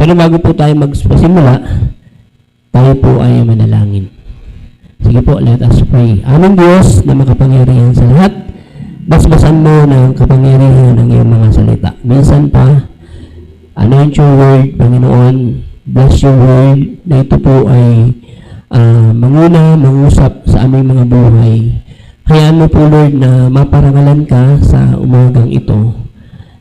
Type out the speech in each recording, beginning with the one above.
Pero bago po tayo magpasimula, tayo po ay manalangin. Sige po, let us pray. Aming Diyos na makapangyarihan sa lahat, basbasan mo ng kapangyarihan ng iyong mga salita. Minsan pa, anoint your word, Panginoon, bless your word, na ito po ay manguna, mangusap sa aming mga buhay. Hayaan mo po, Lord, na maparangalan ka sa umagang ito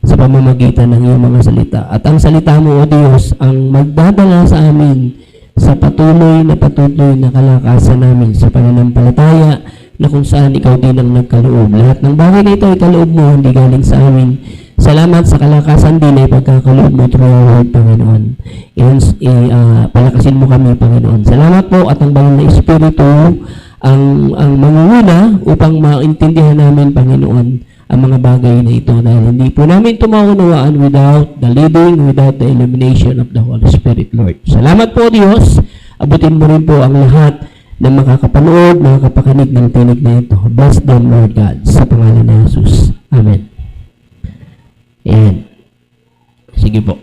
sa pamamagitan ng iyong mga salita. At ang salita mo, O Diyos, ang magdadala sa amin sa patuloy na kalakasan namin sa pananampalataya na kung saan ikaw din ang nagkaloob. Lahat ng bagay na ito ay kaloob mo, hindi galing sa amin. Salamat sa kalakasan din ay pagkakaloob mo through your word, Panginoon. Palakasin mo kami, Panginoon. Salamat po at ang banal na Espiritu ang mangunguna upang maintindihan namin, Panginoon, ang mga bagay na ito dahil hindi po namin ito maunawaan without the leading, without the illumination of the Holy Spirit, Lord. Salamat po, Diyos. Abutin mo rin po ang lahat na makakapanood, makakapakinig ng tinig na ito. Bless them, Lord God, sa pangalan ni Jesus. Amen. Ayan. Sige po.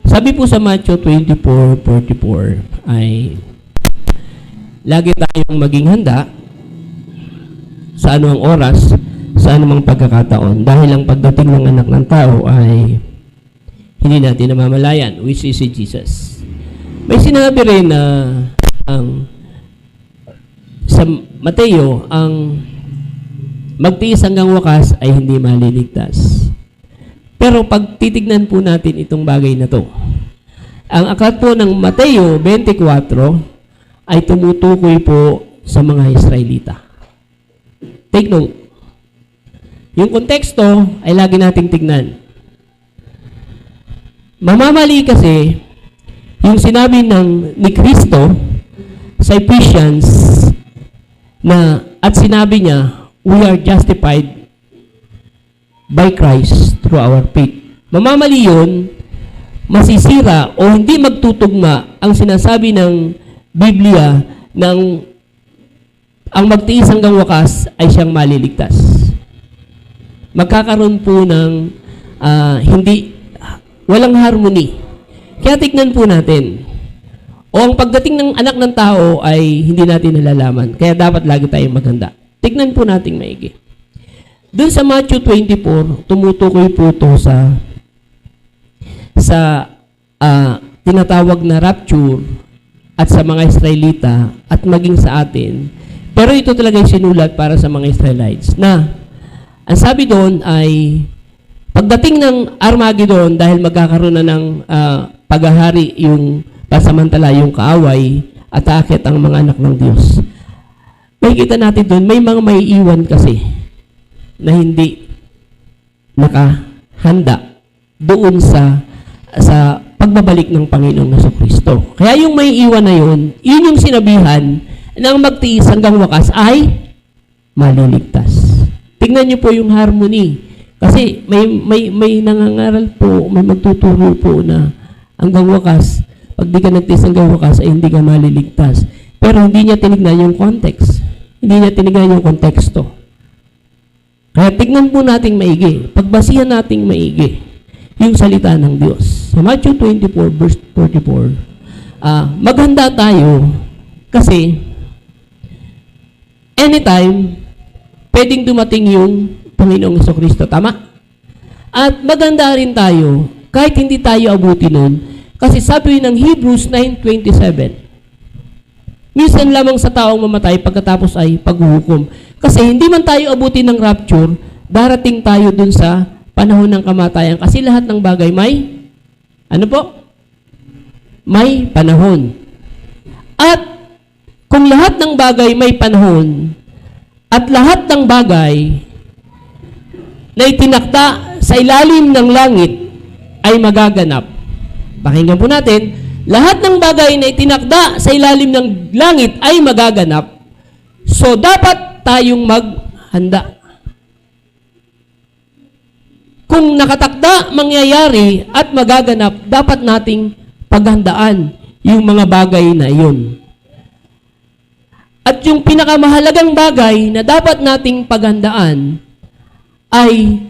Sabi po sa Matthew 24:44 ay lagi tayong maging handa sa anumang oras, sa anumang pagkakataon dahil ang pagdating ng anak ng tao ay hindi natin namamalayan, which is si Jesus. May sinabi rin na sa Mateo, ang magtiis hanggang wakas ay hindi maliligtas. Pero pag titignan po natin itong bagay na to, ang aklat po ng Mateo 24 ay tumutukoy po sa mga Israelita. Take note. Yung konteksto ay lagi nating tignan. Mamamali kasi yung sinabi ni Kristo sa Ephesians na at sinabi niya, we are justified by Christ through our faith. Mamamali yun, masisira o hindi magtutugma ang sinasabi ng Biblia ng ang magtiis hanggang wakas ay siyang maliligtas. Magkakaroon po ng walang harmony. Kaya tignan po natin. O ang pagdating ng anak ng tao ay hindi natin nalalaman. Kaya dapat lagi tayong maganda. Tignan po natin maigi. Doon sa Matthew 24, tumutukoy po ito sa tinatawag na rapture at sa mga Israelita at maging sa atin. Pero ito talaga yung sinulat para sa mga Israelites na ang sabi doon ay pagdating ng Armageddon dahil magkakaroon na ng paghahari yung pasamantala yung kaaway at aakit ang mga anak ng Diyos. Makikita natin doon, may mga may iwan kasi na hindi nakahanda doon sa pagbabalik ng Panginoong Jesucristo. Kaya yung may iwan na yun yung sinabihan ng magtiis hanggang wakas ay maliligtas. Tingnan niyo po yung harmony. Kasi may nangangaral po, may magtuturo po na hanggang wakas, pag di ka nagtiis hanggang wakas ay hindi ka maliligtas. Pero hindi niya tinignan yung context. Hindi niya tinignan yung konteksto. Kaya tignan po nating maigi. Pagbasihan nating maigi yung salita ng Diyos. Sa Matthew 24 verse 44, maghanda tayo kasi anytime pwedeng dumating yung Panginoong Jesucristo. Tama? At maganda rin tayo kahit hindi tayo abuti nun kasi sabi ng Hebrews 9:27, minsan lamang sa taong mamatay pagkatapos ay paghuhukom. Kasi hindi man tayo abuti ng rapture, darating tayo dun sa panahon ng kamatayan. Kasi lahat ng bagay may, may panahon. At kung lahat ng bagay may panahon, at lahat ng bagay na itinakda sa ilalim ng langit ay magaganap. Pakinggan po natin, lahat ng bagay na itinakda sa ilalim ng langit ay magaganap. So, dapat tayong maghanda. Kung nakatakda, mangyayari at magaganap, dapat nating paghandaan yung mga bagay na iyon. At yung pinakamahalagang bagay na dapat nating paghandaan ay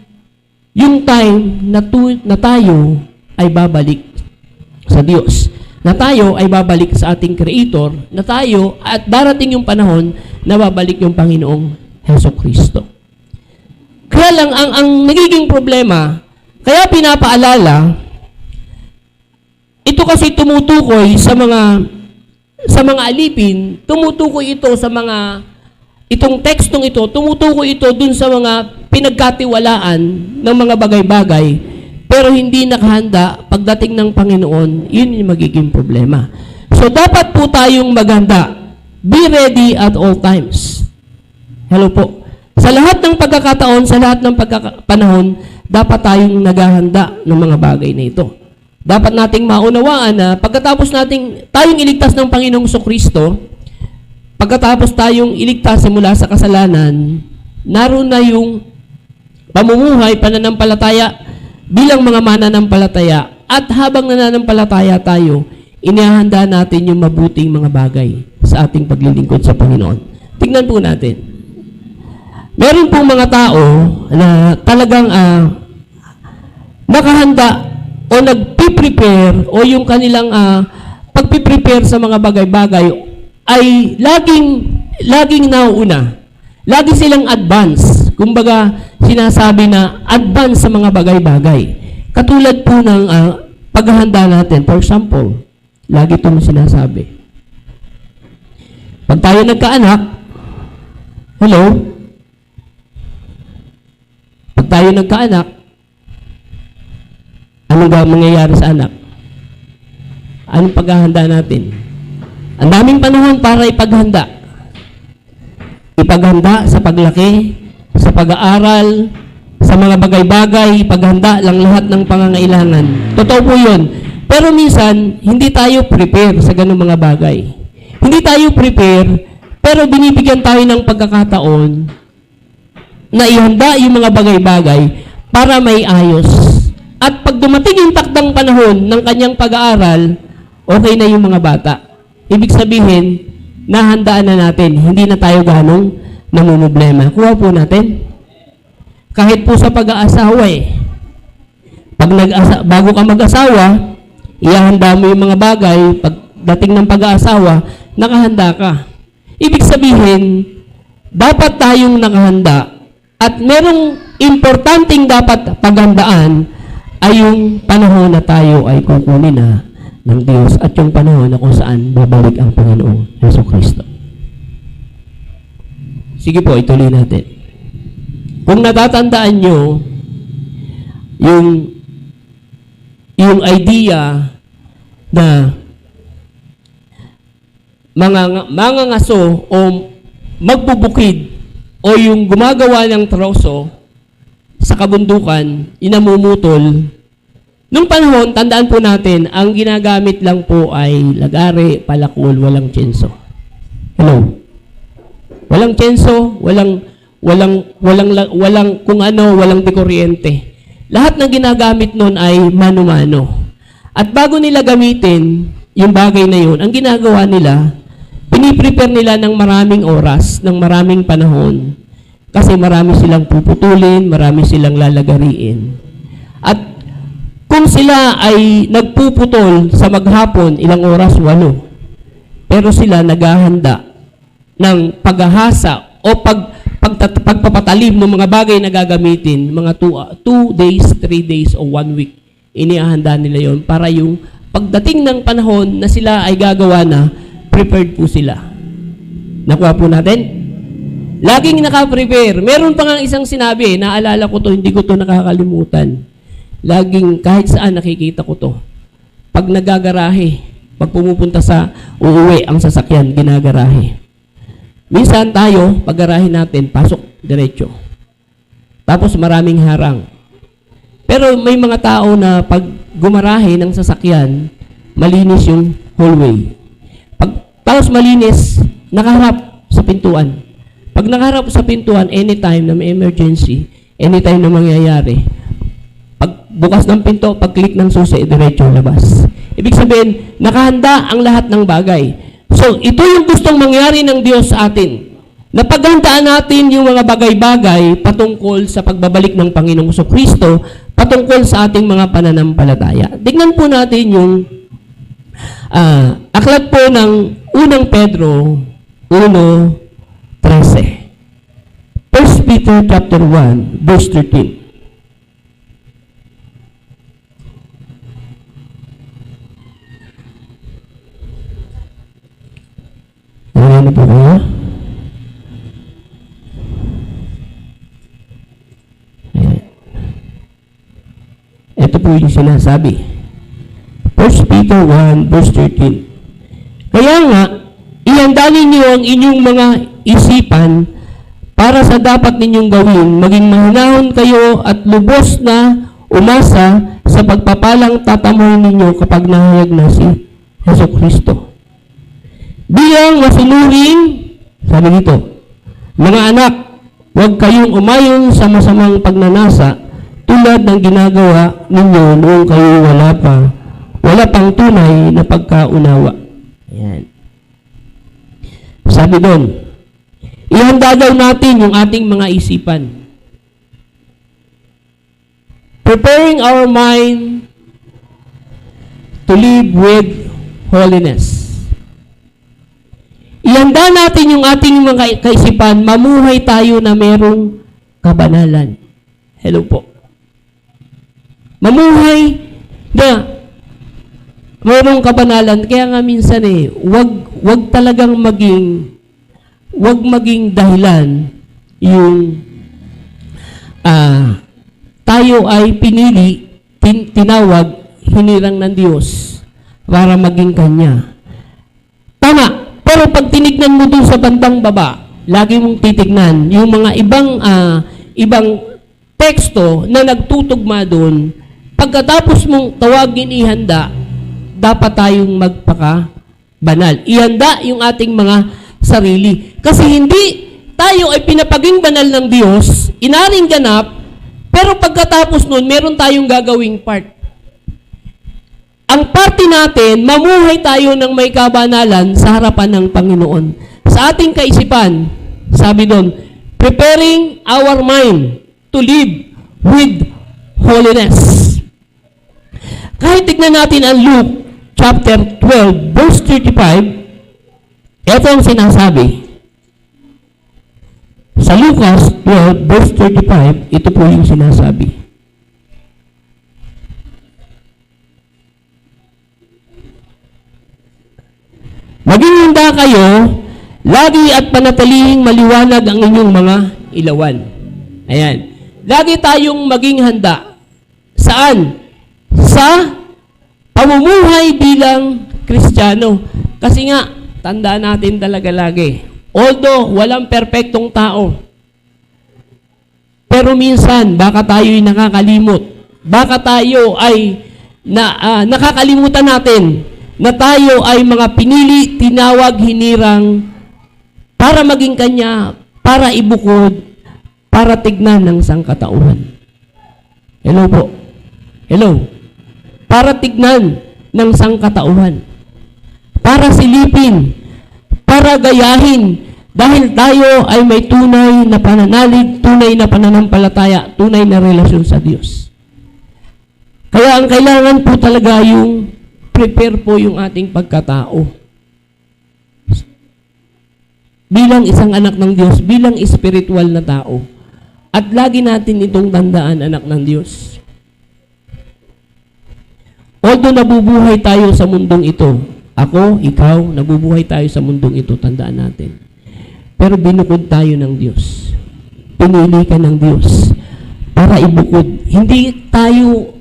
yung time na tayo ay babalik sa Diyos, na tayo ay babalik sa ating Creator, na tayo at darating yung panahon na babalik yung Panginoong Heso Kristo. Kaya lang, ang nagiging problema, kaya pinapaalala, ito kasi tumutukoy sa mga alipin, tumutukoy ito sa mga, itong tekstong ito, tumutukoy ito dun sa mga pinagkatiwalaan ng mga bagay-bagay, pero hindi nakahanda pagdating ng Panginoon, yun yung magiging problema. So, dapat po tayong maghanda. Be ready at all times. Hello po. Sa lahat ng pagkakataon, sa lahat ng panahon, dapat tayong naghahanda ng mga bagay na ito. Dapat nating maunawaan na pagkatapos tayong iligtas ng Panginoong Kristo, pagkatapos tayong iligtas mula sa kasalanan, naroon na yung pamumuhay, pananampalataya bilang mga mananampalataya. At habang nananampalataya tayo, inihahanda natin yung mabuting mga bagay sa ating paglilingkod sa Panginoon. Tingnan po natin. Meron pong mga tao na talagang nakahanda o nagpiprepare o yung kanilang pagpiprepare sa mga bagay-bagay ay laging nauuna. Lagi silang advance. Kumbaga, sinasabi na advance sa mga bagay-bagay. Katulad po ng paghahanda natin. For example, lagi itong sinasabi. Pag tayo nagkaanak, hello? Pag tayo nagkaanak, ano ba mangyayari sa anak? Anong paghahanda natin? Ang daming panahon para ipaghanda. Ipaghanda sa paglaki, sa pag-aaral, sa mga bagay-bagay, ipaghanda lang lahat ng pangangailangan. Totoo po yun. Pero minsan, hindi tayo prepare sa ganung mga bagay. Hindi tayo prepare, pero binibigyan tayo ng pagkakataon na ihanda yung mga bagay-bagay para may ayos. At pag dumating yung takdang panahon ng kanyang pag-aaral, okay na yung mga bata. Ibig sabihin, nahandaan na natin. Hindi na tayo ganong namumblema. Kuha po natin. Kahit po sa pag-aasawa bago ka mag-asawa, ihahanda mo yung mga bagay. Pagdating ng pag-aasawa, nakahanda ka. Ibig sabihin, dapat tayong nakahanda. At merong importanteng dapat paghandaan ay yung panahon na tayo ay kukunin na ng Diyos at yung panahon na kung saan babalik ang Panginoong Heso Kristo. Sige po, ituloy natin. Kung natatandaan nyo yung idea na mga ngaso o magbubukid o yung gumagawa ng troso sa kabundukan, inamumutol. Nung panahon, tandaan po natin, ang ginagamit lang po ay lagare, palakol, walang tsenso. Hello? Walang tsenso, walang kung ano, walang dekuryente. Lahat ng ginagamit nun ay mano-mano. At bago nila gamitin yung bagay na yun, ang ginagawa nila, piniprepare nila ng maraming oras, ng maraming panahon. Kasi marami silang puputulin, marami silang lalagariin. At kung sila ay nagpuputol sa maghapon, ilang oras? 8. Pero sila naghahanda ng paghahasa o pagpapatalim ng mga bagay na gagamitin, mga 2 days, 3 days, o 1 week. Inihahanda nila yon para yung pagdating ng panahon na sila ay gagawa na, prepared po sila. Nakuha po natin? Laging naka-prepare. Meron pa nga isang sinabi, naalala ko to, hindi ko to nakakalimutan. Laging, kahit saan nakikita ko to. Pag nagagarahe, pag pumupunta sa uuwi, ang sasakyan, ginagarahe. Minsan tayo, paggarahe natin, pasok, diretso. Tapos maraming harang. Pero may mga tao na pag gumarahe ng sasakyan, malinis yung hallway. Tapos malinis, nakaharap sa pintuan. Pag nakaharap sa pintuan, anytime na may emergency, anytime na mangyayari, pag bukas ng pinto, pag click ng susi, diretso labas. Ibig sabihin, nakahanda ang lahat ng bagay. So, ito yung gustong mangyari ng Diyos sa atin. Napaghandaan natin yung mga bagay-bagay patungkol sa pagbabalik ng Panginoong Kristo, patungkol sa ating mga pananampalataya. Tingnan po natin yung Aklat po ng unang Pedro 1:13. 1 Peter chapter 1, verse 13. Ano po kayo? Ito po yung sinasabi. 1 Peter 1, verse 13. Kaya nga, ihanda ninyo ang inyong mga isipan para sa dapat ninyong gawin, maging mahinahon kayo at lubos na umasa sa pagpapalang tatamuhin ninyo kapag nahayag na si Jesucristo. Bilang masunuring, sabi dito, mga anak, huwag kayong umayon sa masamang pagnanasa tulad ng ginagawa ninyo noong kayo wala pang tunay na pagkaunawa. Ayan. Sabi doon, ihanda daw natin yung ating mga isipan. Preparing our mind to live with holiness. Ihanda natin yung ating mga kaisipan, mamuhay tayo na merong kabanalan. Hello po. Mamuhay na merong kabanalan. Kaya nga minsan wag talagang maging dahilan yung tayo ay pinili, tinawag, hinirang ng Diyos para maging Kanya. Tama. Pero pag tinignan mo dun sa bandang baba, lagi mong titignan yung mga ibang teksto na nagtutugma dun. Pagkatapos mong tawagin ihanda, dapat tayong magpaka-banal. Ihanda yung ating mga sarili. Kasi hindi tayo ay pinapaging banal ng Diyos, inaring ganap, pero pagkatapos nun, meron tayong gagawing part. Ang parte natin, mamuhay tayo ng may kabanalan sa harapan ng Panginoon. Sa ating kaisipan, sabi doon, preparing our mind to live with holiness. Kahit tignan natin ang Luke chapter 12, verse 35, ito ang sinasabi. Sa Lucas 12, verse 35, ito po yung sinasabi. Maging handa kayo, lagi at panatilihing maliwanag ang inyong mga ilawan. Ayan. Lagi tayong maging handa. Saan? Sa pamumuhay bilang Kristiyano. Kasi nga, tandaan natin talaga lagi. Although, walang perpektong tao. Pero minsan, baka tayo'y nakakalimot. Baka tayo ay nakakalimutan natin na tayo ay mga pinili, tinawag, hinirang para maging Kanya, para ibukod, para tignan ng sangkatauhan. Hello po. Hello. Para tignan ng sangkatauhan. Para silipin, para gayahin, dahil tayo ay may tunay na pananalig, tunay na pananampalataya, tunay na relasyon sa Diyos. Kaya ang kailangan po talaga yung prepare po yung ating pagkatao. Bilang isang anak ng Diyos, bilang spiritual na tao. At lagi natin itong tandaan, anak ng Diyos. Although nabubuhay tayo sa mundong ito, ako, ikaw, nabubuhay tayo sa mundong ito, tandaan natin. Pero binukod tayo ng Diyos. Pinili ka ng Diyos para ibukod. Hindi tayo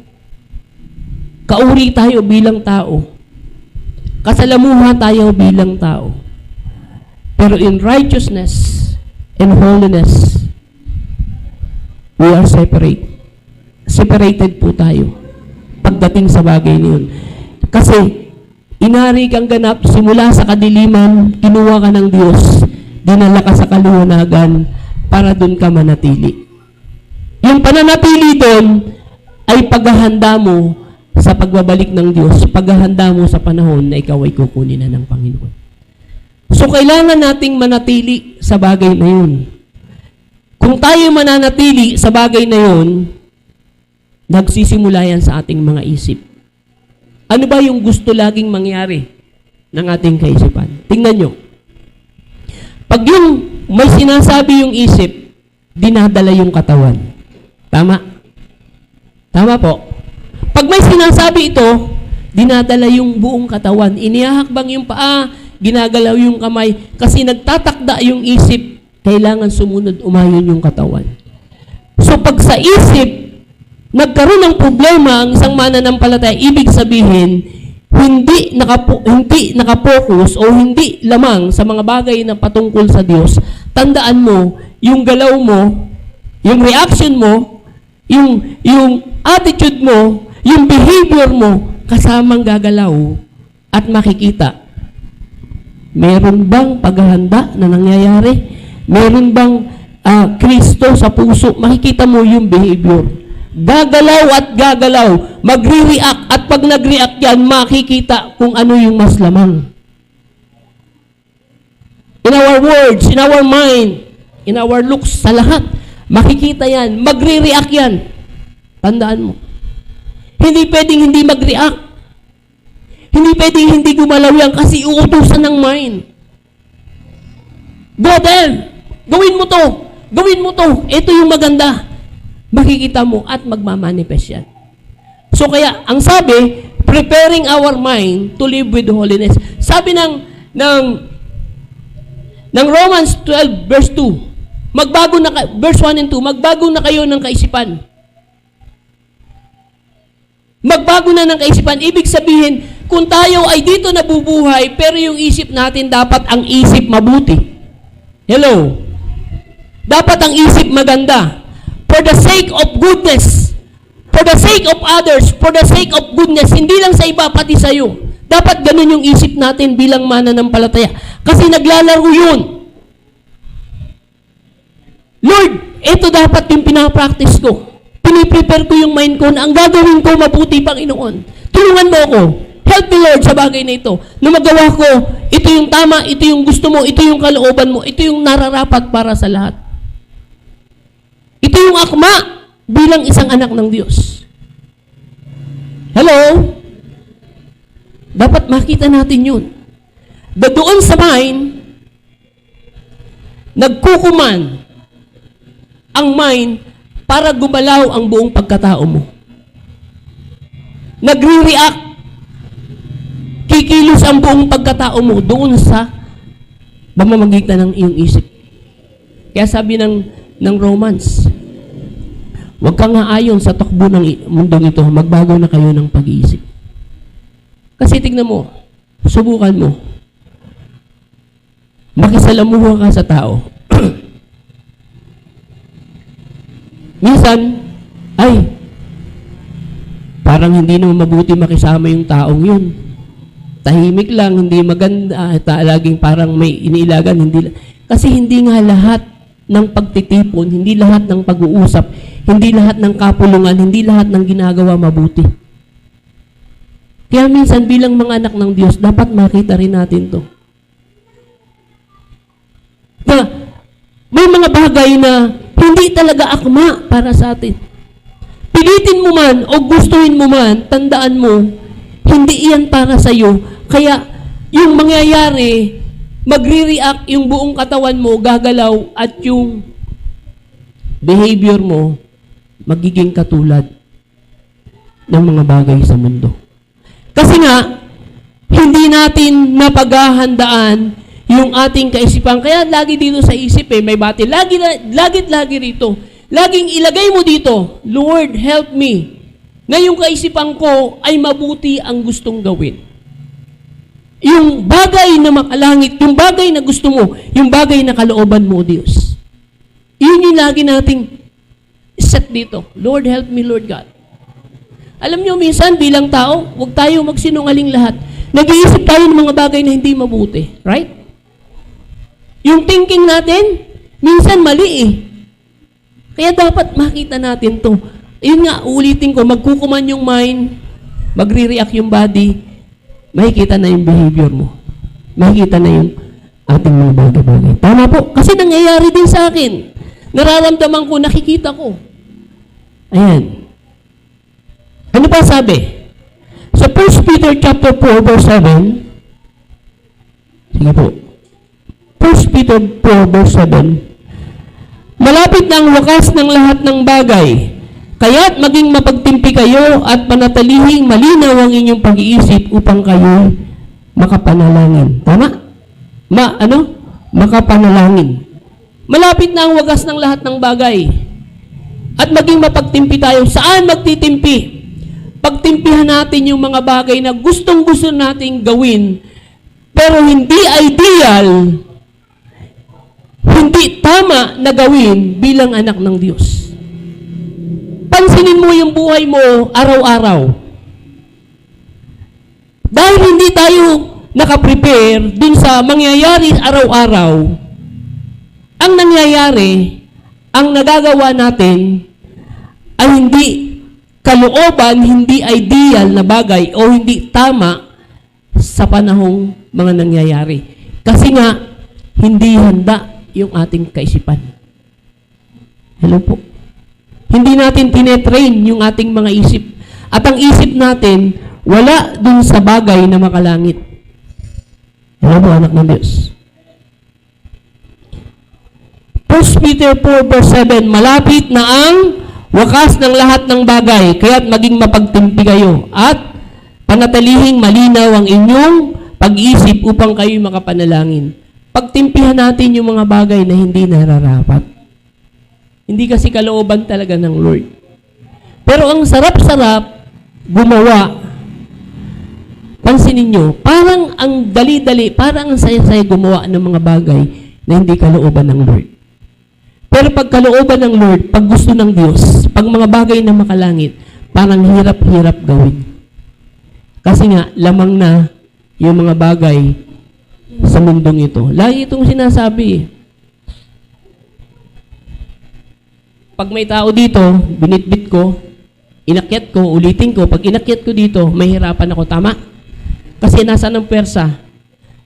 kauri tayo bilang tao. Kasalamuha tayo bilang tao. Pero in righteousness and holiness, we are separate. Separated po tayo pagdating sa bagay niyon. Kasi inari kang ganap simula sa kadiliman, kinuha ka ng Diyos, dinala ka sa kaliwanagan para doon ka manatili. Yung pananatili doon ay paghahanda mo sa pagbabalik ng Diyos, paghahanda mo sa panahon na ikaw ay kukunin na ng Panginoon. So, kailangan nating manatili sa bagay na yun. Kung tayo mananatili sa bagay na yun, nagsisimula yan sa ating mga isip. Ano ba yung gusto laging mangyari ng ating kaisipan? Tingnan nyo. Pag yung may sinasabi yung isip, dinadala yung katawan. Tama? Tama po. Pag may sinasabi ito, dinadala yung buong katawan. Inihahakbang yung paa, ginagalaw yung kamay, kasi nagtatakda yung isip, kailangan sumunod, umayon yung katawan. So pag sa isip, nagkaroon ng problema ang isang mananampalataya, ibig sabihin, hindi nakapokus o hindi lamang sa mga bagay na patungkol sa Diyos. Tandaan mo, yung galaw mo, yung reaction mo, yung attitude mo, yung behavior mo, kasamang gagalaw at makikita. Meron bang paghahanda na nangyayari? Meron bang Kristo sa puso? Makikita mo yung behavior. Gagalaw at gagalaw, magre-react, at pag nag-react yan, makikita kung ano yung mas lamang. In our words, in our mind, in our looks, sa lahat, makikita yan, magre-react yan. Tandaan mo. Hindi pwedeng hindi mag-react. Hindi pwedeng hindi gumalaw yan kasi uutusan ng mind. Go there! Gawin mo to! Gawin mo to! Ito yung maganda. Makikita mo at magmamanifest yan. So kaya, ang sabi, preparing our mind to live with holiness. Sabi ng Romans 12 verse 2, verse 1 and 2, magbago na kayo ng kaisipan. Magbago na ng kaisipan. Ibig sabihin, kung tayo ay dito nabubuhay, pero yung isip natin dapat ang isip mabuti. Hello? Dapat ang isip maganda. For the sake of goodness, for the sake of others, for the sake of goodness, hindi lang sa iba, pati sa iyo. Dapat ganun yung isip natin bilang mananampalataya. Kasi naglalaro yun. Lord, ito dapat yung pinapractice ko. Piniprepare ko yung mind ko na ang gagawin ko mabuti, Panginoon. Tulungan mo ako. Help me, Lord, sa bagay na ito. Na magawa ko, ito yung tama, ito yung gusto mo, ito yung kalooban mo, ito yung nararapat para sa lahat. Ito yung akma bilang isang anak ng Diyos. Hello? Dapat makita natin yun. Doon sa mind, nagkukuman ang mind para gumalaw ang buong pagkatao mo. Nagre-react, kikilos ang buong pagkatao mo doon sa pamamagitan ng iyong isip. Kaya sabi ng Romans, huwag kang aayon sa takbo ng mundong ito, magbago na kayo ng pag-iisip. Kasi tignan mo, subukan mo, makisalamuha ka sa tao. Minsan, parang hindi naman mabuti makisama yung taong yun. Tahimik lang, hindi maganda, laging parang may iniilagan, kasi hindi nga lahat ng pagtitipon, hindi lahat ng pag-uusap, hindi lahat ng kapulungan, hindi lahat ng ginagawa mabuti. Kaya minsan bilang mga anak ng Diyos, dapat makita rin natin to. Na may mga bagay na hindi talaga akma para sa atin. Pilitin mo man o gustuhin mo man, tandaan mo, hindi iyan para sa iyo. Kaya yung mangyayari, magre-react yung buong katawan mo, gagalaw, at yung behavior mo, magiging katulad ng mga bagay sa mundo. Kasi nga, hindi natin napaghahandaan yung ating kaisipan. Kaya lagi dito sa isip may bati. Lagi rito. Laging ilagay mo dito, Lord, help me, na yung kaisipan ko ay mabuti ang gustong gawin. Yung bagay na makalangit, yung bagay na gusto mo, yung bagay na kalooban mo, Diyos. Yun yung lagi nating set dito. Lord, help me, Lord God. Alam nyo, minsan bilang tao, huwag tayo magsinungaling lahat. Nag-iisip tayo ng mga bagay na hindi mabuti. Right? Yung thinking natin, minsan mali Kaya dapat makita natin to. Yun nga, ulitin ko, magkukuman yung mind, magre-react yung body, makikita na yung behavior mo. Makikita na yung ating mga bagay-bagay. Tama po. Kasi nangyayari din sa akin. Nararamdaman ko, nakikita ko. Ayan. Ano pa sabi? So Sa 1 Peter chapter 4 verse 7, sige po, 1 Peter 4 verse 7, malapit na ang wakas ng lahat ng bagay, kaya't maging mapagtimpi kayo at panatalihing malinaw ang inyong pag-iisip upang kayo makapanalangin. Tama? Makapanalangin. Malapit na ang wagas ng lahat ng bagay. At maging mapagtimpi tayo. Saan magtitimpi? Pagtimpihan natin yung mga bagay na gustong-gusto nating gawin, pero hindi ideal, hindi tama na gawin bilang anak ng Diyos. Pansinin mo yung buhay mo araw-araw. Dahil hindi tayo nakaprepare dun sa mangyayari araw-araw, ang nangyayari, ang nagagawa natin ay hindi kalooban, hindi ideal na bagay o hindi tama sa panahong mga nangyayari. Kasi nga, hindi handa yung ating kaisipan. Hello po. Hindi natin tinetrain yung ating mga isip. At ang isip natin, wala dun sa bagay na makalangit. Hello po, anak ng Diyos. 1 Peter 4 verse 7, malapit na ang wakas ng lahat ng bagay, kaya't maging mapagtimpi kayo at panatalihing malinaw ang inyong pag-iisip upang kayo makapanalangin. Pagtimpihan natin yung mga bagay na hindi nararapat. Hindi kasi kalooban talaga ng Lord. Pero ang sarap-sarap gumawa. Pansinin nyo, parang ang dali-dali, parang ang saya-saya gumawa ng mga bagay na hindi kalooban ng Lord. Pero pag kalooban ng Lord, pag gusto ng Diyos, pag mga bagay na makalangit, parang hirap-hirap gawin. Kasi nga, lamang na yung mga bagay sa mundong ito. Lagi itong sinasabi. Pag may tao dito, binitbit ko, inakyat ko, ulitin ko. Pag inakyat ko dito, may hirapan ako. Tama? Kasi nasa ng persa,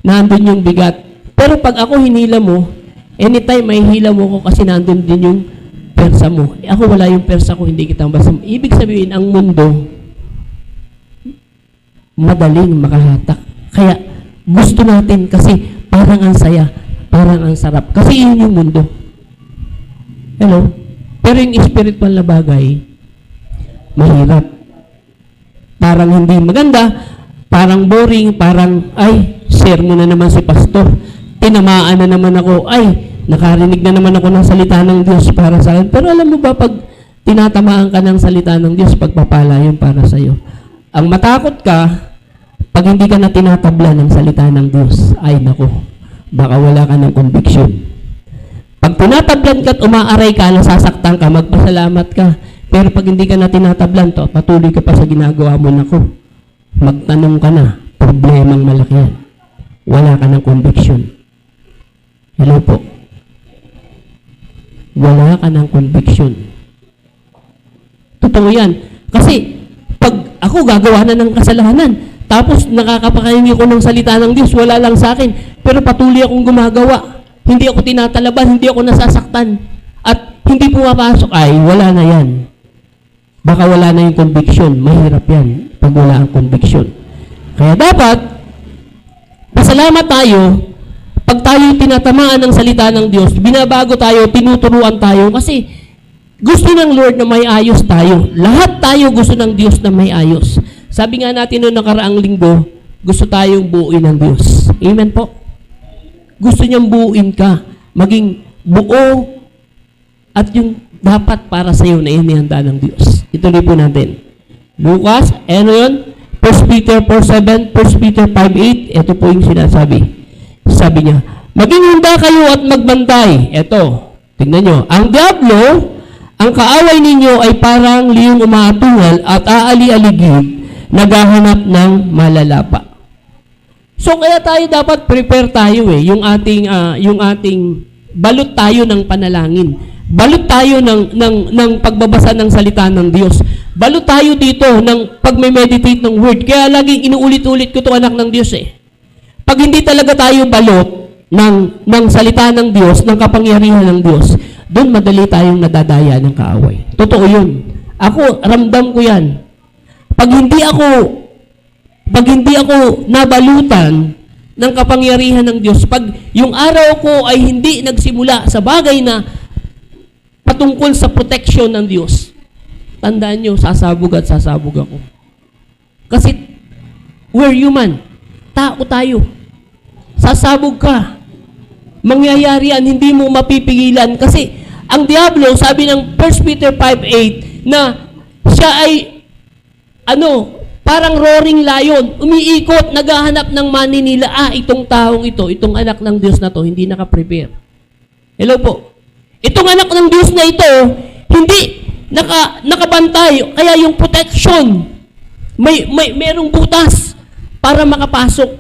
nandun yung bigat. Pero pag ako hinila mo, anytime may hila mo ko kasi nandun din yung persa mo. Ako wala yung persa ko, hindi kita basta. Ibig sabihin, ang mundo, madaling makahatak. Kaya, gusto natin kasi parang ang saya, parang ang sarap. Kasi yun yung mundo. Hello? Pero yung spiritual na bagay, mahirap. Parang hindi maganda, parang boring, parang, ay, share mo na naman si pastor. Tinamaan na naman ako, ay, nakarinig na naman ako ng salita ng Diyos para sa akin. Pero alam mo ba, pag tinatamaan ka ng salita ng Diyos, pagpapala yun para sa iyo. Ang matakot ka, pag hindi ka na tinatabla ng salita ng Diyos, ay nako, baka wala ka ng conviction. Pag tinatablan ka at umaaray ka, nasasaktan ka, magpasalamat ka. Pero pag hindi ka na tinatablan to, patuloy ka pa sa ginagawa mo, nako, magtanong ka na, problemang malaki yan. Wala ka ng conviction. Hello po. Wala ka ng conviction. Totoo yan. Kasi, pag ako gagawa na ng kasalanan, tapos nakakapakahingi ko ng salita ng Diyos, wala lang sa akin, pero patuloy akong gumagawa. Hindi ako tinatalaban, hindi ako nasasaktan, at hindi pumapasok, ay, wala na yan. Baka wala na yung conviction. Mahirap yan pag wala ang conviction. Kaya dapat, pasalamat tayo. Pag tayo tinatamaan ng salita ng Diyos, binabago tayo, tinuturuan tayo, kasi gusto ng Lord na may ayos tayo. Lahat tayo gusto ng Diyos na may ayos. Sabi nga natin noong nakaraang linggo, gusto tayong buuin ng Diyos. Amen po? Gusto niyang buuin ka, maging buo, at yung dapat para sa iyo na inihanda ng Diyos. Ituloy po natin. Lucas, ano yun? 1 Peter 4:7, 1 Peter 5:8, ito po yung sinasabi. Sabi niya, maging handa kayo at magbantay. Ito, tingnan nyo. Ang diablo, ang kaaway ninyo ay parang liyong umaatungal at aali-aligid, naghahanap ng malalapa. So, kaya tayo dapat prepare tayo yung ating balot tayo ng panalangin. Balot tayo ng pagbabasa ng salita ng Diyos. Balot tayo dito ng pag may meditate ng word. Kaya laging inuulit-ulit ko ito, anak ng Diyos eh. Pag hindi talaga tayo balot ng salita ng Diyos, ng kapangyarihan ng Diyos, doon madali tayong nadadaya ng kaaway. Totoo yun. Ako, ramdam ko yan. Pag hindi ako pag hindi ako nabalutan ng kapangyarihan ng Diyos, pag yung araw ko ay hindi nagsimula sa bagay na patungkol sa protection ng Diyos, tandaan nyo, sasabog at sasabog ako. Kasi we're human. Tao tayo. Sasabog ka. Mangyayari yan, hindi mo mapipigilan. Kasi ang Diablo, sabi ng 1 Peter 5:8, na siya ay, parang roaring lion, umiikot, naghahanap ng maninila. Itong taong ito, itong anak ng Diyos na to, hindi naka-prepare. Hello po. Itong anak ng Diyos na ito, hindi nakabantay. Kaya yung protection, merong butas para makapasok.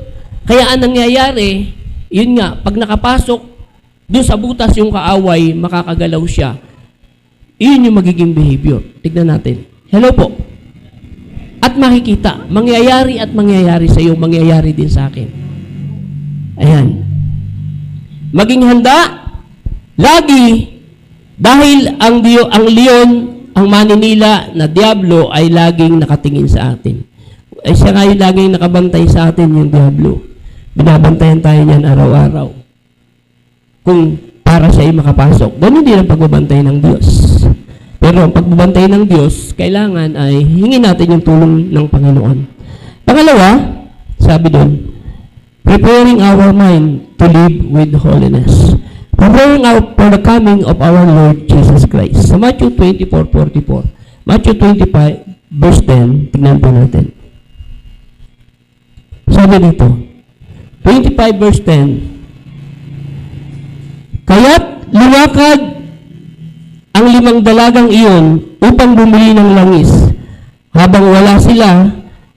Kaya ang nangyayari, yun nga, pag nakapasok, doon sa butas yung kaaway, makakagalaw siya. Yun yung magiging behavior. Tignan natin. Hello po. At makikita, mangyayari sa iyo, mangyayari din sa akin. Ayan. Maging handa, lagi, dahil ang leon, ang maninila na Diablo ay laging nakatingin sa atin. Ay siya nga yung laging nakabantay sa atin, yung Diablo. Binabantayan tayo niyan araw-araw. Kung para siya ay makapasok. Ganun din ang pagbabantay ng Diyos. Pero ang pagbabantay ng Diyos, kailangan ay hingin natin yung tulong ng Panginoon. Pangalawa, sabi doon, preparing our mind to live with holiness. Preparing for the coming of our Lord Jesus Christ. Sa Matthew 24:44. Matthew 25, verse 10, tignan po natin. Sabi dito, 25 verse 10, kaya't lumakad ang 5 dalagang iyon upang bumili ng langis. Habang wala sila,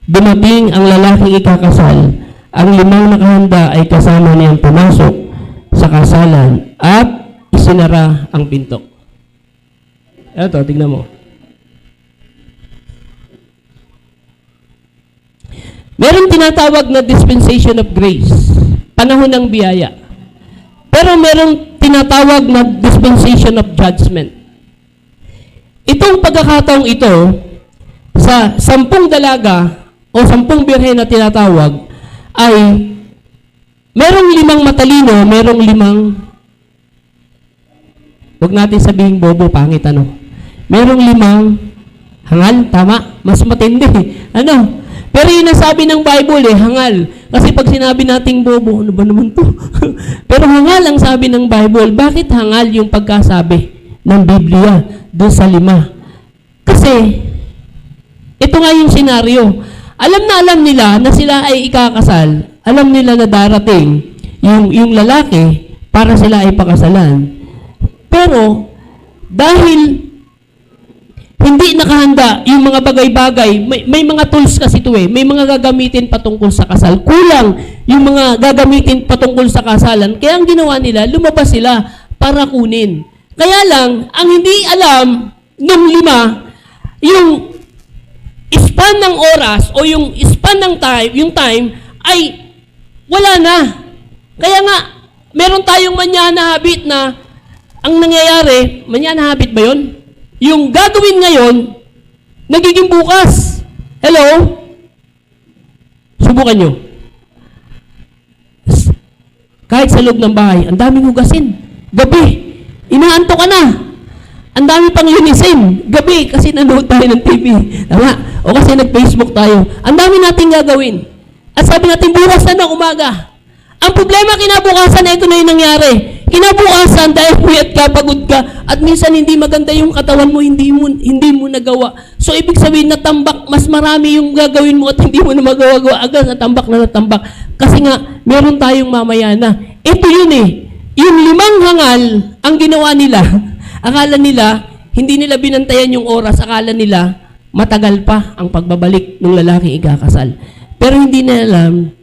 dumating ang lalaking ikakasal. Ang 5 nakahanda ay kasama niyang pumasok sa kasalan at isinara ang pinto. Ito, tignan mo. Meron tinatawag na dispensation of grace, panahon ng biyaya. Pero meron tinatawag na dispensation of judgment. Itong pagkakataong ito, sa 10 dalaga o 10 birhen na tinatawag, ay merong 5 matalino, merong 5, huwag natin sabihin bobo, pangit merong 5 hangal, tama? Mas matindi. Pero yun ang sabi ng Bible hangal. Kasi pag sinabi nating bobo, ano ba naman to? Pero hangal ang sabi ng Bible. Bakit hangal yung pagkasabi ng Biblia doon sa 5? Kasi, ito nga yung senaryo. Alam nila na sila ay ikakasal. Alam nila na darating yung lalaki para sila ay pakasalan. Pero, dahil hindi nakahanda yung mga bagay-bagay, may mga tools kasi ito may mga gagamitin patungkol sa kasal. Kulang yung mga gagamitin patungkol sa kasalan. Kaya ang ginawa nila, lumabas sila para kunin. Kaya lang, ang hindi alam ng 5, yung span ng oras o yung span ng time ay wala na. Kaya nga, meron tayong manana habit na ang nangyayari, manana habit ba yun? Yung gagawin ngayon, nagiging bukas. Hello? Subukan nyo. Kahit sa loob ng bahay, ang daming hugasin. Gabi, inaanto ka na. Ang dami pang linisin. Gabi, kasi nanood tayo ng TV. Tama? O kasi nag-Facebook tayo. Ang dami nating gagawin. At sabi natin, bukas na ng umaga. Ang problema, kinabukasan na ito na yung nangyari. Kinabukasan, dahil puyat ka, pagod ka, at minsan hindi maganda yung katawan mo, hindi mo nagawa. So, ibig sabihin, natambak, mas marami yung gagawin mo at hindi mo na magawa-gawa. Agad, natambak na natambak. Kasi nga, meron tayong mamaya na. Ito yun Yung 5 hangal, ang ginawa nila, akala nila, hindi nila binantayan yung oras, akala nila, matagal pa ang pagbabalik ng lalaking ikakasal. Pero hindi nila alam,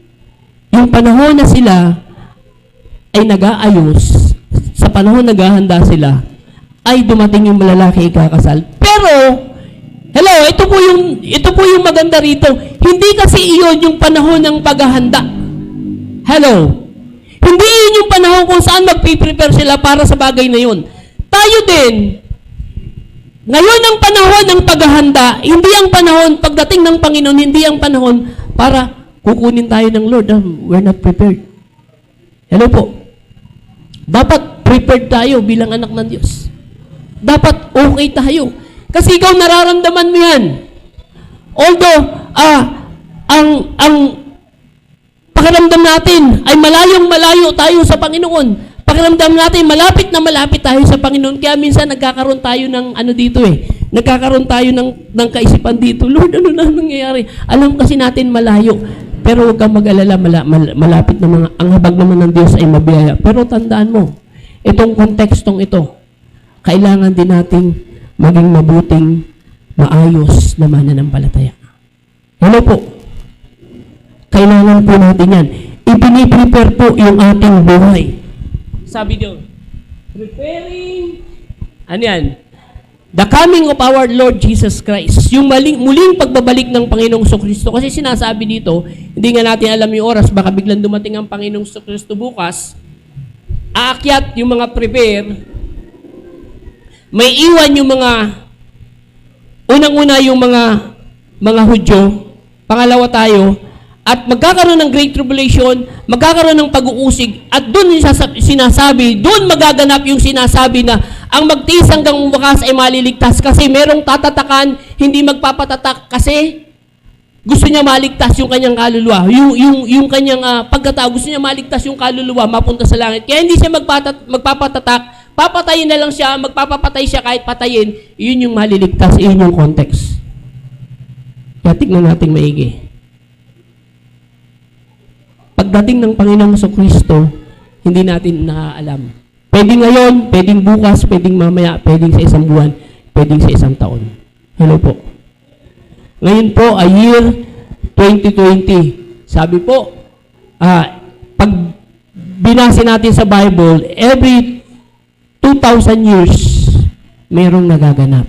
yung panahon na sila ay nag-aayos, sa panahon naghahanda sila, ay dumating yung lalaki ikakasal. Pero, hello, ito po yung maganda rito. Hindi kasi iyon yung panahon ng paghahanda. Hello. Hindi yun yung panahon kung saan magpiprepare sila para sa bagay na yun. Tayo din, ngayon ang panahon ng paghahanda, hindi ang panahon, pagdating ng Panginoon, hindi ang panahon para kukunin tayo ng Lord. We're not prepared. Hello po. Dapat prepared tayo bilang anak ng Diyos. Dapat okay tayo. Kasi ikaw nararamdaman mo yan. Although, ang pakiramdam natin ay malayong malayo tayo sa Panginoon. Pakiramdam natin, malapit na malapit tayo sa Panginoon. Kaya minsan nagkakaroon tayo ng dito Nagkakaroon tayo ng kaisipan dito. Lord, ano na nangyayari? Alam kasi natin malayo. Pero huwag kang mag-alala, malapit na ang habag naman ng Diyos ay mabiyaya. Pero tandaan mo, itong kontekstong ito, kailangan din nating maging mabuting, maayos na mananampalataya. Hello po. Kailangan po natin yan. Ipiniprepare po yung ating buhay. Sabi doon, preparing, ano yan? The coming of our Lord Jesus Christ. Yung muling pagbabalik ng Panginoong Kristo. Kasi sinasabi dito, hindi nga natin alam yung oras, baka biglang dumating ang Panginoong Kristo bukas, aakyat yung mga prepare, may iwan yung mga, unang-una yung mga Hudyo, pangalawa tayo, at magkakaroon ng Great Tribulation, magkakaroon ng pag-uusig, at doon sinasabi, doon magaganap yung sinasabi na ang magtiis hanggang wakas ay maliligtas kasi merong tatatakan, hindi magpapatatak kasi gusto niya maligtas yung kanyang kaluluwa. Yung kanyang pagkatao, gusto niya maligtas yung kaluluwa, mapunta sa langit. Kaya hindi siya magpapatatak, papatayin na lang siya, magpapapatay siya kahit patayin, yun yung maliligtas, yun yung context. Kaya tignan natin maigi. Pagdating ng Panginoong Kristo, hindi natin nakaalam. Pwedeng ngayon, pwedeng bukas, pwedeng mamaya, pwedeng sa isang buwan, pwedeng sa isang taon. Hello po. Ngayon po ay year 2020. Sabi po, pag binasa natin sa Bible, every 2,000 years, merong nagaganap.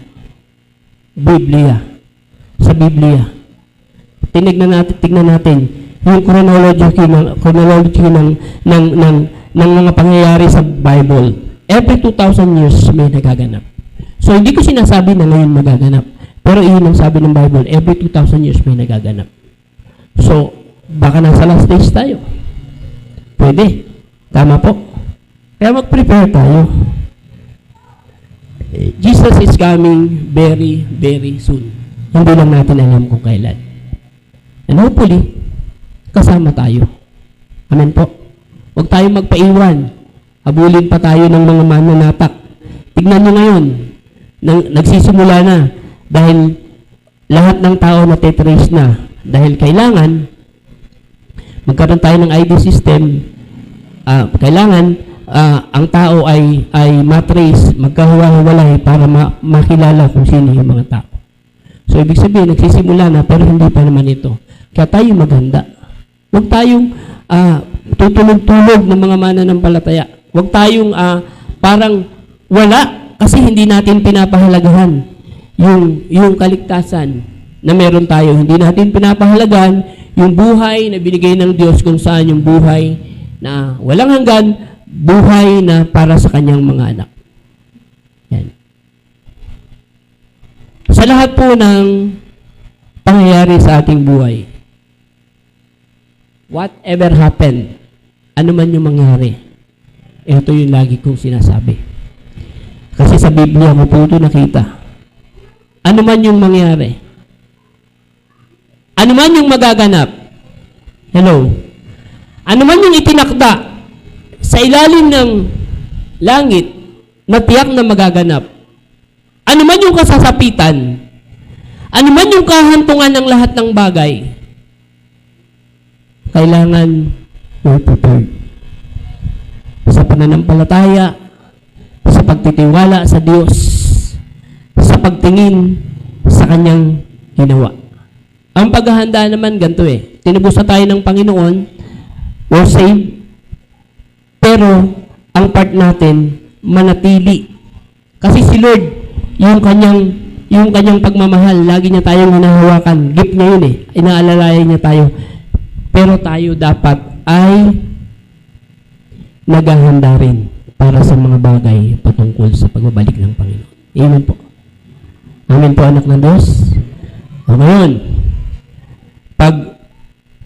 Biblia. Sa Biblia. Tingnan natin yung chronology ng mga pangyayari sa Bible. Every 2,000 years may nagaganap. So, hindi ko sinasabi na ngayon magaganap. Pero iyon ang sabi ng Bible, every 2,000 years may nagaganap. So, baka nasa last days tayo. Pwede. Tama po. Kaya mag-prepare tayo. Jesus is coming very, very soon. Hindi lang natin alam kung kailan. And hopefully, kasama tayo. Amen po. Huwag tayong magpaiwan. Habulin pa tayo ng mga mananatak. Tignan nyo ngayon, nagsisimula na dahil lahat ng tao na tetrace na. Dahil kailangan, magkaroon tayo ng ID system, kailangan ang tao ay matrace, magkahiwa-hiwalay para makilala kung sino yung mga tao. So, ibig sabihin, nagsisimula na pero hindi pa naman ito. Kaya tayo maghanda. Huwag tayong tutulog-tulog ng mga mananampalataya. Huwag tayong parang wala kasi hindi natin pinapahalagahan yung kaligtasan na meron tayo. Hindi natin pinapahalagahan yung buhay na binigay ng Diyos kung saan yung buhay na walang hanggan, buhay na para sa kanyang mga anak. Yan. Sa lahat po ng pangyayari sa ating buhay, whatever happened, ano man yung mangyari, ito yung lagi kong sinasabi. Kasi sa Biblia ko po ito nakita. Ano man yung mangyari, ano man yung magaganap, hello, ano man yung itinakda sa ilalim ng langit na tiyak na magaganap, ano man yung kasasapitan, ano man yung kahantungan ng lahat ng bagay, kailangan we're prepared. Sa pananampalataya, sa pagtitiwala sa Diyos, sa pagtingin sa Kanyang ginawa. Ang paghahanda naman ganito tinubos na tayo ng Panginoon, we're saved, pero ang part natin, manatili. Kasi si Lord, yung kanyang pagmamahal, lagi niya tayong hinahawakan. Gift niya yun inaalalayan niya tayo. Pero tayo dapat ay naghahanda rin para sa mga bagay patungkol sa pagbabalik ng Panginoon. Amen po. Amen po, anak ng Diyos. O ngayon, pag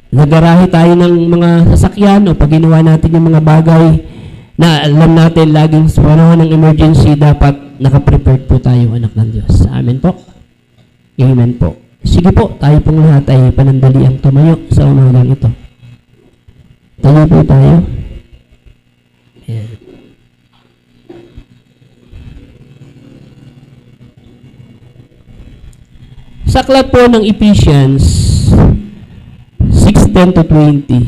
nagarahe tayo ng mga sasakyan o pag ginawa natin yung mga bagay na alam natin laging sa panahon ng emergency, dapat nakaprepared po tayo, anak ng Diyos. Amen po. Amen po. Sige po, tayo pong lahat ay panandali ang tumayo sa umagang ito. Tayo po tayo. Ayan. Sa aklat po ng Ephesians 6:10 to 20,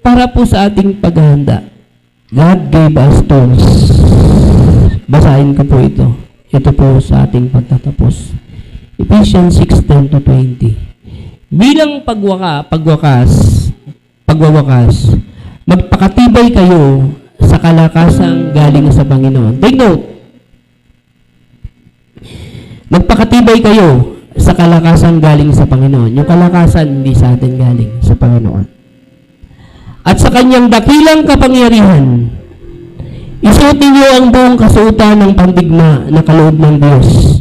para po sa ating paghahanda, God gave us tools. Basahin ko po ito. Ito po sa ating pagtatapos. Ephesians 6:10 to 20. Bilang pagwawakas, magpakatibay kayo sa kalakasang galing sa Panginoon. Take note. Magpakatibay kayo sa kalakasan galing sa Panginoon. Yung kalakasan hindi sa atin galing sa Panginoon. At sa kanyang dakilang kapangyarihan, isuot ninyo ang buong kasuotan ng pandigma na kaloob ng Diyos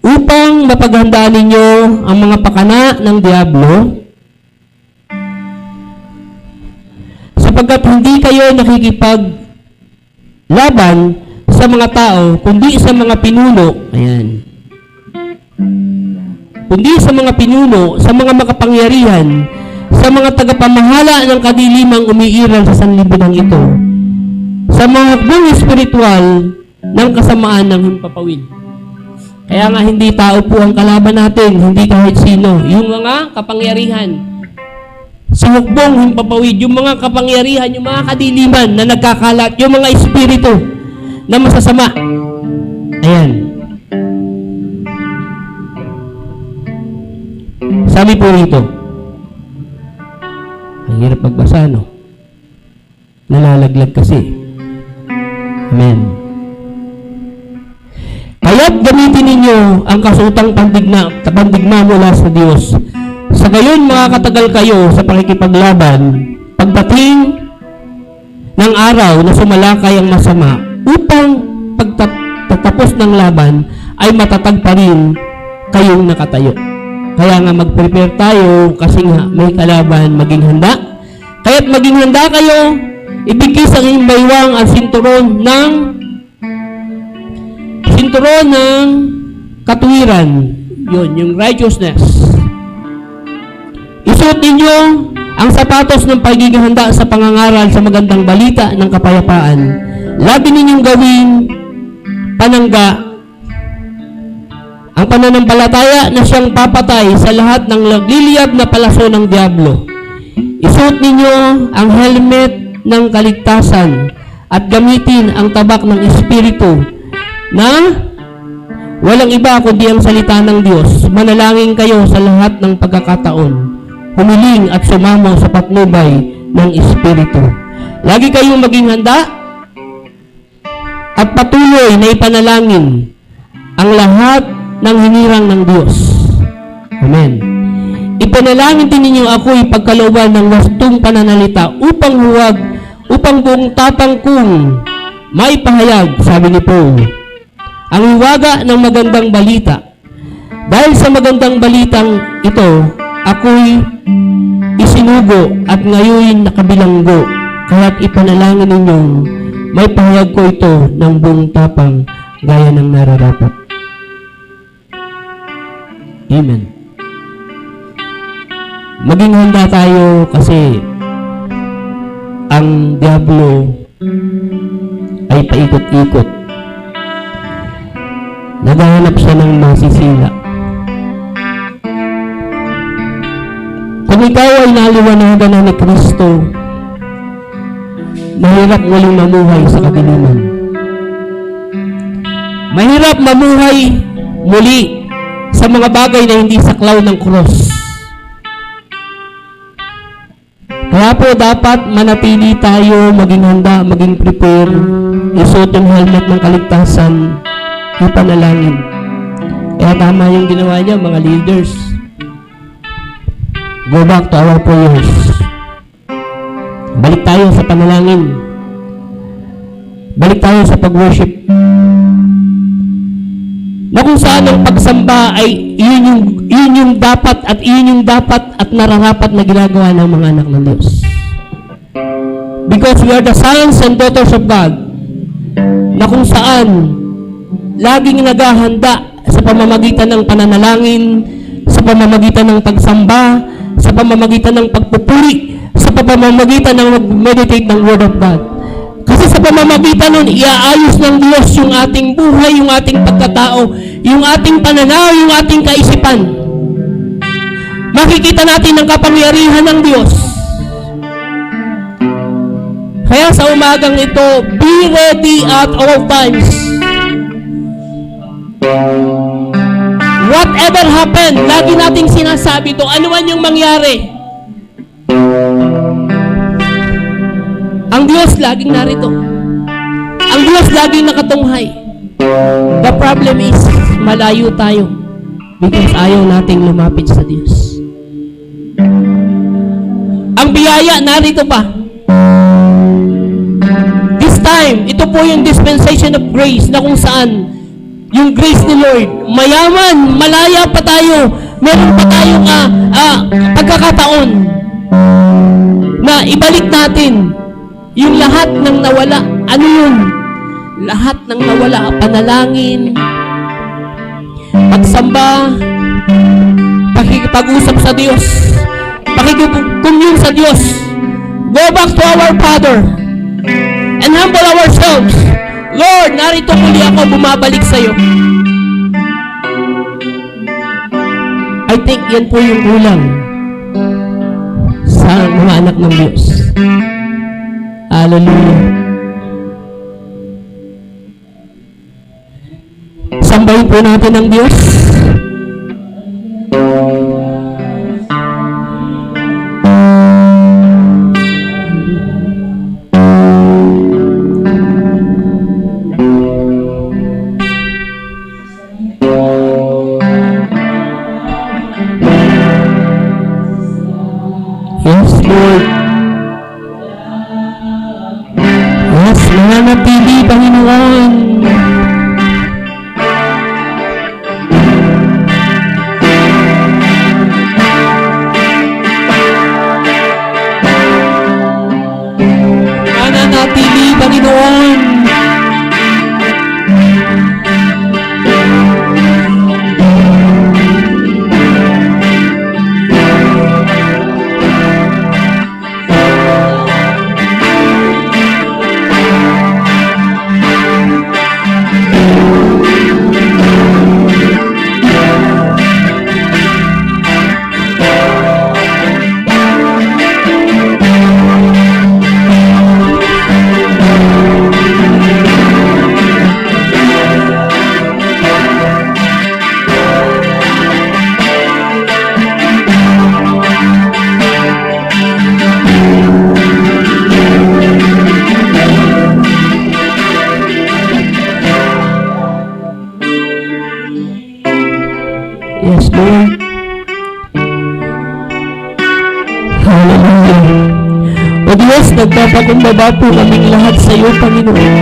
upang mapaghandaan ninyo ang mga pakana ng Diablo, sapagkat hindi kayo nakikipaglaban sa mga tao, kundi sa mga pinuno. Ayan. Kundi sa mga pinuno, sa mga makapangyarihan, sa mga tagapamahala ng kadilimang umiiral sa sanlibutan ito, sa mga hukbong espiritual ng kasamaan ng himpapawid. Kaya nga hindi tao po ang kalaban natin, hindi kahit sino. Yung mga kapangyarihan sa hukbong himpapawid, yung mga kapangyarihan, yung mga kadiliman na nagkakalat, yung mga espiritu na masasama. Ayan. Sabi po rito, ang hirap magbasa, no? Nalalaglag kasi. Amen. Kaya't gamitin ninyo ang kasuotang pandigma mula sa Diyos. Sa gayon, makakatagal kayo sa pakikipaglaban pagdating ng araw na sumalakay ang masama, upang pagtatapos ng laban ay matatag pa rin kayong nakatayo. Kaya nga mag-prepare tayo kasi nga may kalaban, maging handa. Kaya't maging handa kayo, ibigay sa inyong baywang ang sinturon ng katuwiran. Yun, yung righteousness. Isuot ninyo ang sapatos ng pagiging handa sa pangangaral sa magandang balita ng kapayapaan. Lagi ninyong gawing panangga ang pananampalataya na siyang papatay sa lahat ng nagliliyab na palaso ng Diablo. Isuot ninyo ang helmet ng kaligtasan at gamitin ang tabak ng Espiritu na walang iba kundi ang salita ng Diyos. Manalangin kayo sa lahat ng pagkakataon, humiling at sumamo sa patnubay ng Espiritu. Lagi kayong maging handa at patuloy na ipanalangin ang lahat ng hinirang ng Diyos. Amen. Ipanalangin din ninyo ako'y pagkalooban ng wastong pananalita upang buong tapang kong maipahayag, sabi ni Paul, ang hiwaga ng magandang balita. Dahil sa magandang balitang ito, ako'y isinugo at ngayon nakabilanggo, kaya't ipanalangin ninyong may pahayag ko ito ng buong tapang gaya ng nararapat. Amen. Maging handa tayo kasi ang Diablo ay paikot-ikot. Naghahanap siya ng masisila. Kung ikaw ay naliwanagan na ni Kristo, mahirap muling mamuhay sa kadiliman. Mahirap mamuhay muli sa mga bagay na hindi saklaw ng cross. Kaya po dapat manatili tayo, maging handa, maging prepare, isuot yung helmet ng kaligtasan, ipanalangin. Kaya tama yung ginawa niya, mga leaders. Go back to our prayers. Balik tayo sa panalangin. Balik tayo sa pag-worship. na kung saan ang pagsamba ay yun yung dapat at nararapat na ginagawa ng mga anak ng Diyos. Because we are the sons and daughters of God, na kung saan laging naghahanda sa pamamagitan ng pananalangin, sa pamamagitan ng pagsamba, sa pamamagitan ng pagpupuri, sa pamamagitan ng mag-meditate ng Word of God. Kasi sa pamamagitan nun, iaayos ng Diyos yung ating buhay, yung ating pagkatao, yung ating pananaw, yung ating kaisipan. Makikita natin ang kapangyarihan ng Diyos. Kaya sa umagang ito, be ready at all times. Whatever happened, lagi nating sinasabi to, ano man yung mangyari, ang Diyos laging narito. Ang Diyos laging nakatunghay. The problem is, malayo tayo because ayaw nating lumapit sa Diyos. Ang biyaya narito pa. This time, ito po yung dispensation of grace na kung saan yung grace ni Lord, mayaman, malaya pa tayo, meron pa tayong pagkakataon na ibalik natin yung lahat ng nawala. Ano yun? Lahat ng nawala, panalangin, pagsamba, pakikipag-usap sa Diyos, pakikipag-commune sa Diyos. Go back to our Father and humble ourselves. Lord, narito muli ako, bumabalik sa iyo. I think yan po yung kulang sa mga anak ng Diyos. Hallelujah. Sambahin po natin ang Diyos. Yes, Lord. Yes, mananatili, Panginoon. Mananatili, Panginoon. Yes, Lord. Hallelujah. O Diyos, nagpapakumbaba po kaming lahat sa iyo, Panginoon.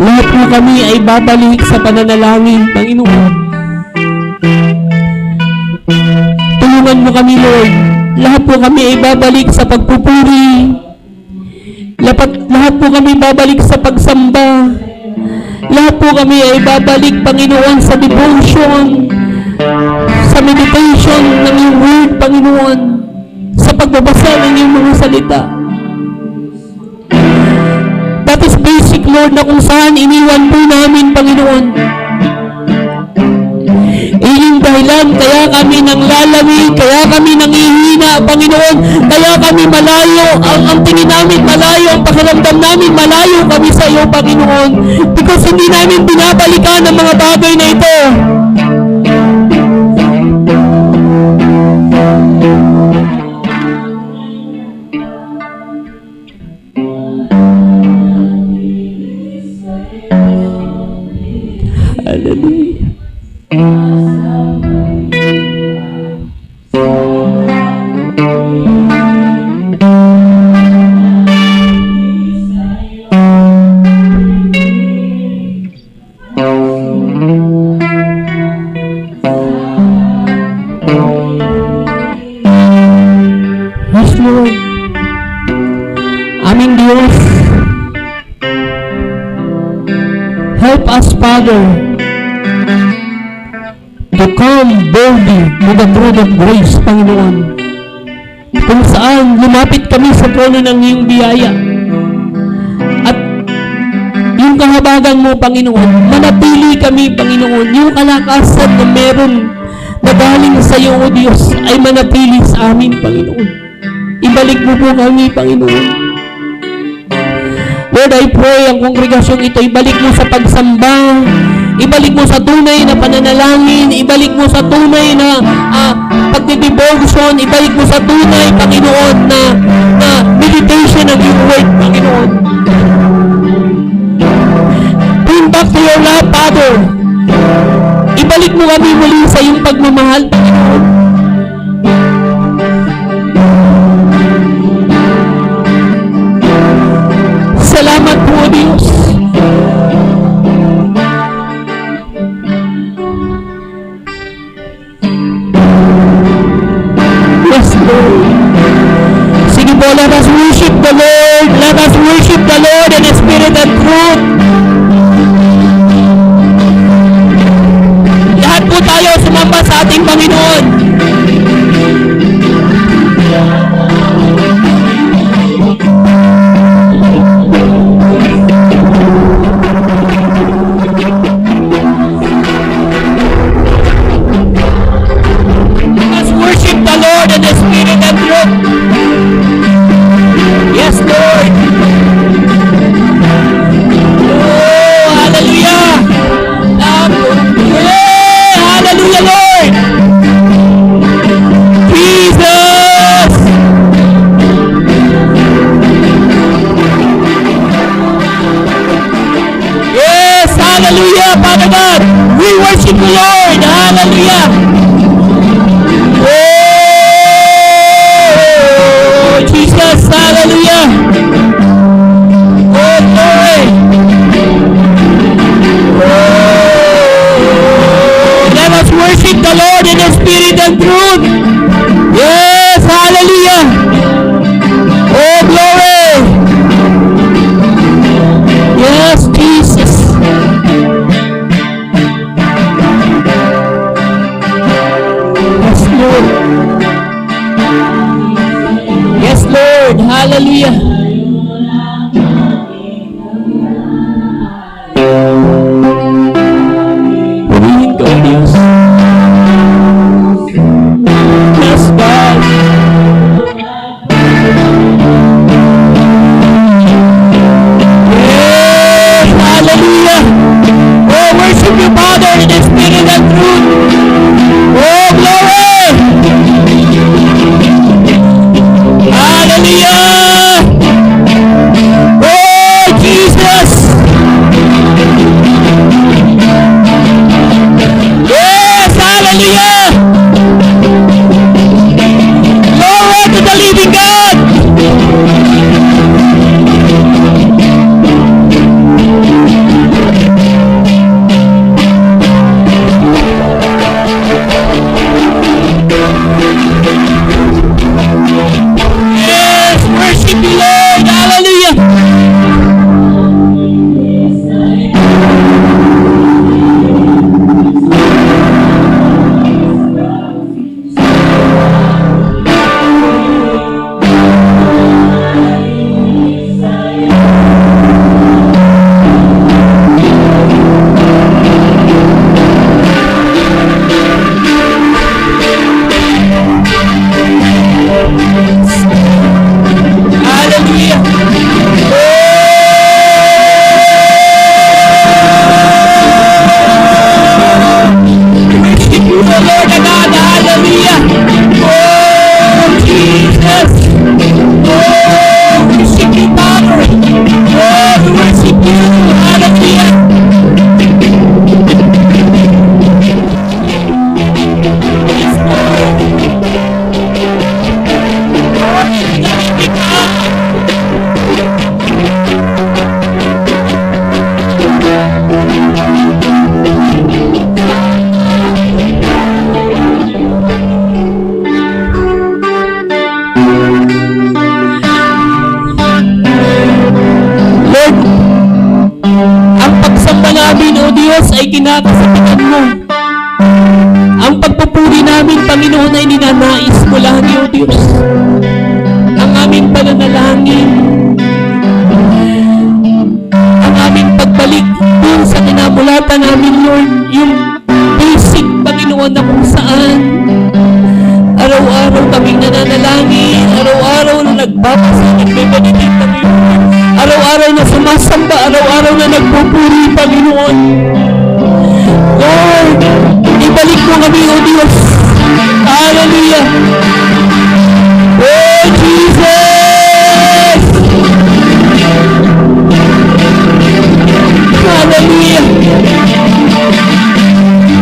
Lahat po kami ay babalik sa pananalangin, Panginoon. Tulungan mo kami, Lord. Lahat po kami ay babalik sa pagpupuri. Lahat po kami babalik sa pagsamba. Lahat po kami ay babalik, Panginoon, sa devotion, sa meditation ng iyong word, Panginoon, sa pagbabasa ng iyong mga salita. That is basic, Lord, na kung saan iniwan po namin, Panginoon. Iyon dahilan, kaya kami nang lalawig, kaya kami nang ihina, Panginoon, kaya kami malayo, ang tingin namin malayo, ang pakiramdam namin malayo kami sa iyo, Panginoon, because hindi namin binabalikan ang mga bagay na ito. Hallelujah. Help us, Father, to come boldly to the throne of grace, Panginoon, kung saan lumapit kami sa trono ng iyong biyaya. At yung kahabagan mo, Panginoon, manatili kami, Panginoon, yung kalakasan na meron na galing sa iyo, O Diyos, ay manatili sa amin, Panginoon. Ibalik mo po kami, Panginoon. Lord, I pray ang kongregasyong ito, ibalik mo sa pagsamba, ibalik mo sa tunay na pananalangin, ibalik mo sa tunay na pagdidevotion, ibalik mo sa tunay, Panginoon, na meditation ng iyong word, Panginoon. Bring back to your love, Father. Ibalik mo kami muli sa iyong pagmamahal, Panginoon. Salamat po, Diyos. Yes, Lord. Sige po, let us worship the Lord. Let us worship the Lord in spirit and truth. Lahat po tayo sumamba sa ating Panginoon. Hallelujah, Father God. We worship you, Lord. Hallelujah. Oh, Jesus. Hallelujah. Oh, glory. Oh, let us worship the Lord in the spirit and truth. Yes, hallelujah. Oh, glory. Yes, Jesus. Yes, Lord. Hallelujah. Purihin ka, O Diyos. Yes, God. Yes, hallelujah. Oh, worship you, Father, in the spirit and truth. Oh, glory. Hallelujah! Oh, Jesus! Yes, hallelujah! Glory to the living God! ay kinakasakitan mo. Ang pagpupuri namin, Panginoon, ay ninanais mo lagi, O Diyos. Ang aming pananalangin, ang aming pagbalik dun sa kinamulatan namin, Lord, yung basic, Panginoon, na kung saan araw-araw kaming nananalangin, araw-araw na nagbabasa, nagbebeditate kami, araw-araw na sumasamba, araw-araw na nagpupuri, Panginoon. Lord, ibalik mo kami, O Diyos. Hallelujah. Oh, Jesus! Hallelujah.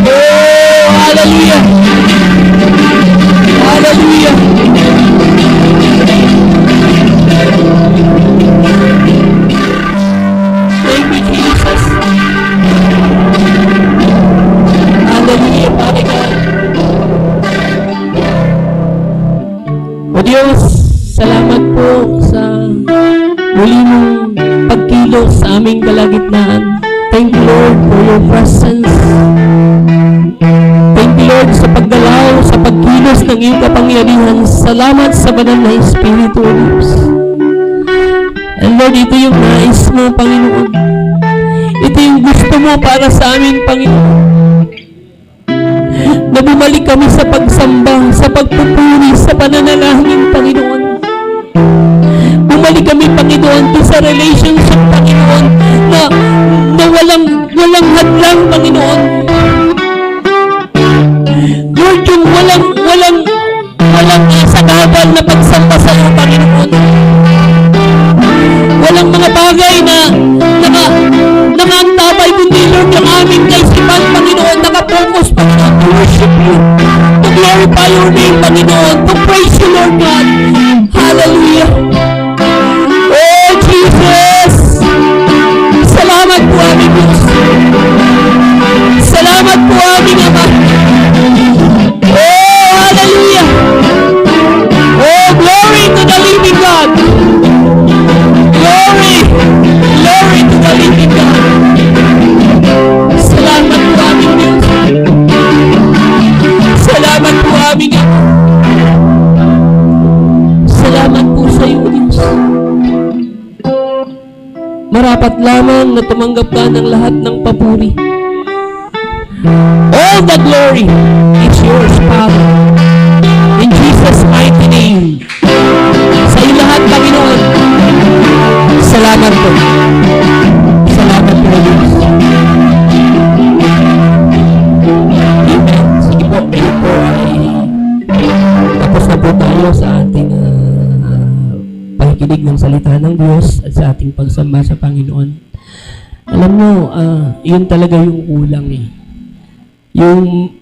Oh, hallelujah. Hallelujah. Thank you, Jesus. Hallelujah, Father God. O Diyos, salamat po sa muli mong pagkilos sa aming kalagitnaan. Thank you, Lord, for your presence. Thank you, Lord, sa paggalaw, sa pagkilos ng iyong kapangyarihan. Salamat sa banal na Espiritu, O Diyos. And Lord, ito yung nais mo, Panginoon. Ito yung gusto mo para sa amin, Panginoon. Na bumalik kami sa pagsamba, sa pagpupuri, sa pananalangin, Panginoon. Bumalik kami, Panginoon, to sa relationship, Panginoon, na walang hadlang, Panginoon. Lord, yung walang sagabal na pagsamba sa iyo, Panginoon. Walang mga bagay na nakaantabay, kundi, Lord, yung aming kaisipan, Panginoon, nakapokus, Panginoon, to worship you, to glorify your name, Panginoon, to praise you, Lord God. Hallelujah. Oh, Jesus! Salamat po, aming Diyos. Salamat po, aming Ama. Oh, hallelujah! Oh, glory to the living God! Glory! Glory to the living God! Salamat po, aming Diyos. Salamat po, aming Ama. Salamat po sa iyo, Diyos. Marapat lamang na tumanggap ka ng lahat ng papuri. All the glory is yours, Father. In Jesus' mighty name. Sa iyo lahat, Panginoon. Salamat po. Salamat po, Diyos. Amen. Sige po, pray po ay tapos na po tayo sa ating pakikinig ng salita ng Diyos at sa ating pagsamba sa Panginoon. Alam mo, yun talaga yung kulang eh. Yung